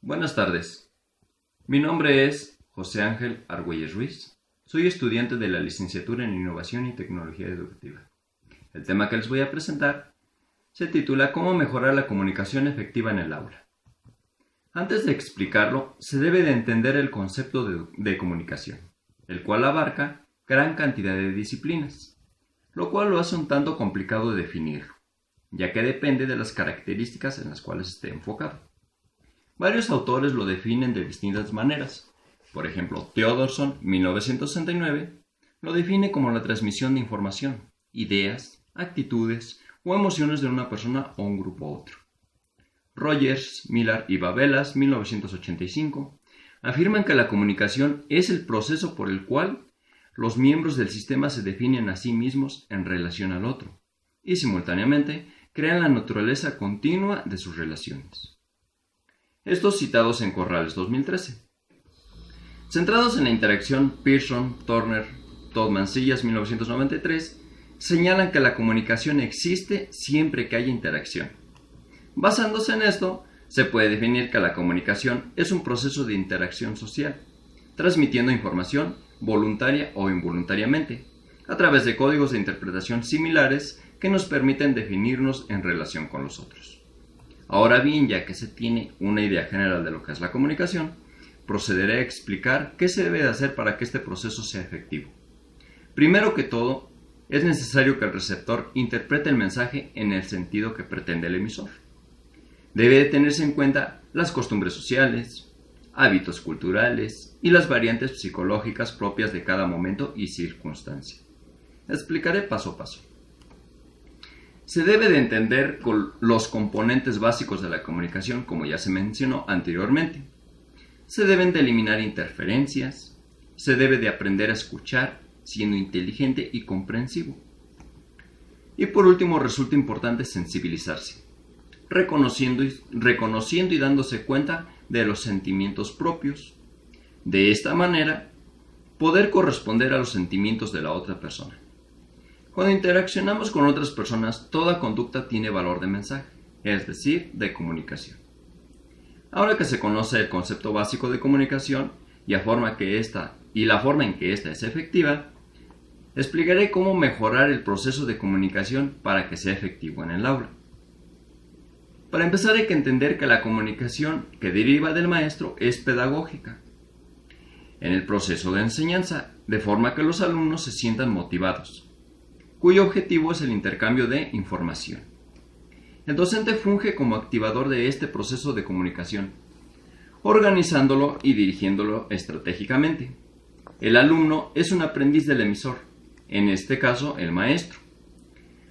Buenas tardes. Mi nombre es José Ángel Argüelles Ruiz. Soy estudiante de la licenciatura en Innovación y Tecnología Educativa. El tema que les voy a presentar se titula ¿Cómo mejorar la comunicación efectiva en el aula? Antes de explicarlo, se debe de entender el concepto de comunicación, el cual abarca gran cantidad de disciplinas, lo cual lo hace un tanto complicado de definirlo, ya que depende de las características en las cuales esté enfocado. Varios autores lo definen de distintas maneras. Por ejemplo, Theodorsson, 1969, lo define como la transmisión de información, ideas, actitudes o emociones de una persona o un grupo a otro. Rogers, Miller y Babelas, 1985, afirman que la comunicación es el proceso por el cual los miembros del sistema se definen a sí mismos en relación al otro y simultáneamente crean la naturaleza continua de sus relaciones. Estos citados en Corrales 2013. Centrados en la interacción, Pearson, Turner, Todd-Mancillas 1993 señalan que la comunicación existe siempre que haya interacción. Basándose en esto, se puede definir que la comunicación es un proceso de interacción social, transmitiendo información voluntaria o involuntariamente, a través de códigos de interpretación similares que nos permiten definirnos en relación con los otros. Ahora bien, ya que se tiene una idea general de lo que es la comunicación, procederé a explicar qué se debe de hacer para que este proceso sea efectivo. Primero que todo, es necesario que el receptor interprete el mensaje en el sentido que pretende el emisor. Debe de tenerse en cuenta las costumbres sociales, hábitos culturales y las variantes psicológicas propias de cada momento y circunstancia. Explicaré paso a paso. Se debe de entender los componentes básicos de la comunicación, como ya se mencionó anteriormente. Se deben de eliminar interferencias, se debe de aprender a escuchar, siendo inteligente y comprensivo. Y por último, resulta importante sensibilizarse, reconociendo y dándose cuenta de los sentimientos propios. De esta manera, poder corresponder a los sentimientos de la otra persona. Cuando interaccionamos con otras personas, toda conducta tiene valor de mensaje, es decir, de comunicación. Ahora que se conoce el concepto básico de comunicación y la forma en que ésta es efectiva, explicaré cómo mejorar el proceso de comunicación para que sea efectivo en el aula. Para empezar hay que entender que la comunicación que deriva del maestro es pedagógica en el proceso de enseñanza, de forma que los alumnos se sientan motivados, cuyo objetivo es el intercambio de información. El docente funge como activador de este proceso de comunicación, organizándolo y dirigiéndolo estratégicamente. El alumno es un aprendiz del emisor, en este caso el maestro.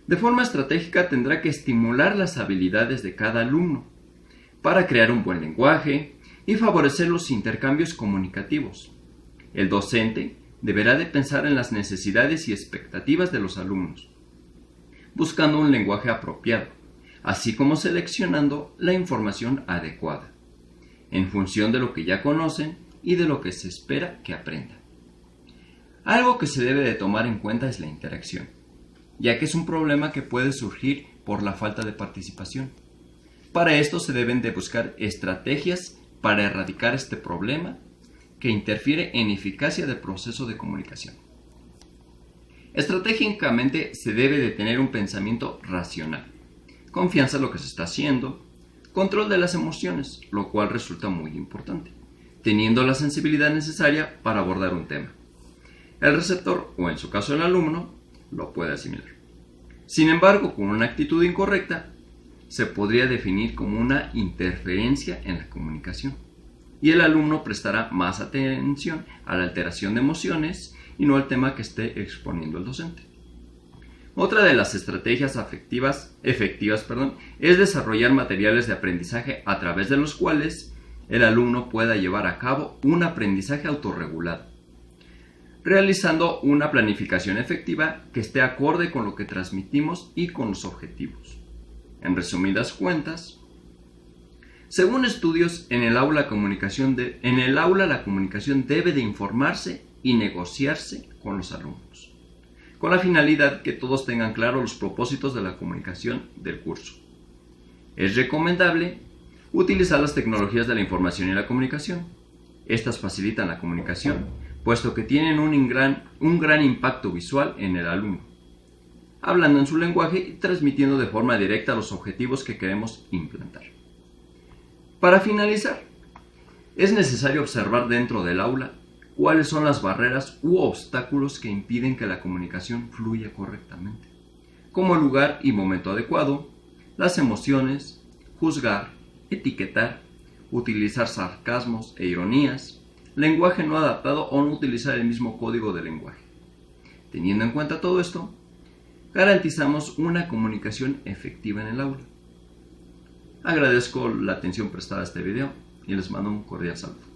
De forma estratégica tendrá que estimular las habilidades de cada alumno para crear un buen lenguaje y favorecer los intercambios comunicativos. El docente deberá de pensar en las necesidades y expectativas de los alumnos, buscando un lenguaje apropiado, así como seleccionando la información adecuada, en función de lo que ya conocen y de lo que se espera que aprendan. Algo que se debe de tomar en cuenta es la interacción, ya que es un problema que puede surgir por la falta de participación. Para esto se deben de buscar estrategias para erradicar este problema que interfiere en eficacia del proceso de comunicación. Estratégicamente se debe de tener un pensamiento racional, confianza en lo que se está haciendo, control de las emociones, lo cual resulta muy importante, teniendo la sensibilidad necesaria para abordar un tema. El receptor, o en su caso el alumno, lo puede asimilar. Sin embargo, con una actitud incorrecta, se podría definir como una interferencia en la comunicación, y el alumno prestará más atención a la alteración de emociones y no al tema que esté exponiendo el docente. Otra de las estrategias efectivas es desarrollar materiales de aprendizaje a través de los cuales el alumno pueda llevar a cabo un aprendizaje autorregulado, realizando una planificación efectiva que esté acorde con lo que transmitimos y con los objetivos. En resumidas cuentas, según estudios, en el aula la comunicación debe de informarse y negociarse con los alumnos, con la finalidad que todos tengan claro los propósitos de la comunicación del curso. Es recomendable Utilizar las tecnologías de la información y la comunicación. Estas facilitan la comunicación, puesto que tienen un gran impacto visual en el alumno, hablando en su lenguaje y transmitiendo de forma directa los objetivos que queremos implantar. Para finalizar, es necesario observar dentro del aula cuáles son las barreras u obstáculos que impiden que la comunicación fluya correctamente, como el lugar y momento adecuado, las emociones, juzgar, etiquetar, utilizar sarcasmos e ironías, lenguaje no adaptado o no utilizar el mismo código de lenguaje. Teniendo en cuenta todo esto, garantizamos una comunicación efectiva en el aula. Agradezco la atención prestada a este video y les mando un cordial saludo.